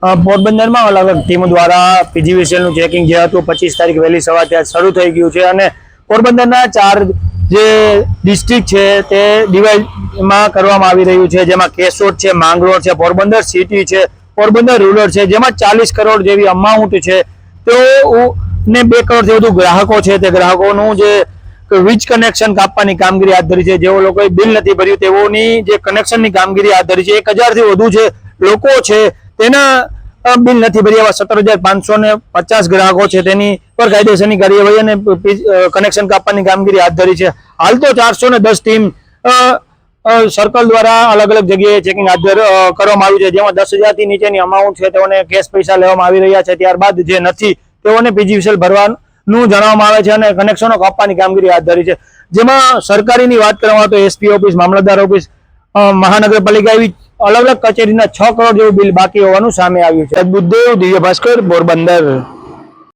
પોરબંદરમાં અલગ અલગ ટીમો દ્વારા પીજીવીસીએલનું ચેકિંગ જે હતું 25 તારીખ વહેલી સવારથી શરૂ થઈ ગયું છે અને પોરબંદરના 4 જે ડિસ્ટ્રિક્ટ છે તે ડિવાઇડમાં કરવામાં આવી રહ્યું છે, જેમાં કેશોદ છે, માંગરોળ છે, પોરબંદર સિટી છે, પોરબંદર રૂરલ છે, જેમાં 40 કરોડ જેવી અમાઉન્ટ છે. તો ને 2 કરોડથી વધુ ગ્રાહકો છે, તે ગ્રાહકોનું જે વીજ કનેક્શન કાપવાની કામગીરી હાથ ધરી છે. જેઓ લોકોએ બિલ નથી ભર્યું તેઓની જે કનેક્શનની કામગીરી હાથ ધરી છે. 1000થી વધુ જે લોકો છે તેના બિલ નથી ભર્યા, 17,550 ગ્રાહકો છે તેની પર કાયદેસરની કાર્યવાહી અને કનેક્શન કાપવાની કામગીરી હાથ ધરી છે. હાલ તો 410 ટીમ સર્કલ દ્વારા અલગ અલગ જગ્યાએ ચેકિંગ હાથ કરવામાં આવ્યું છે, જેમાં 10,000 થી નીચેની અમાઉન્ટ છે તેઓને કેશ પૈસા લેવામાં આવી રહ્યા છે. ત્યારબાદ જે નથી તેઓને પીજીવીસીએલ ભરવાનું જણાવવામાં આવે છે અને કનેક્શનો કાપવાની કામગીરી હાથ ધરી છે. જેમાં સરકારીની વાત કરવામાં તો એસપી ઓફિસ, મામલતદાર ઓફિસ, મહાનગરપાલિકા એવી અલગ અલગ કચેરીના 6 કરોડ જેવું બિલ બાકી હોવાનું સામે આવ્યું છે. બુદ્ધદેવ, દિવ્ય ભાસ્કર, પોરબંદર.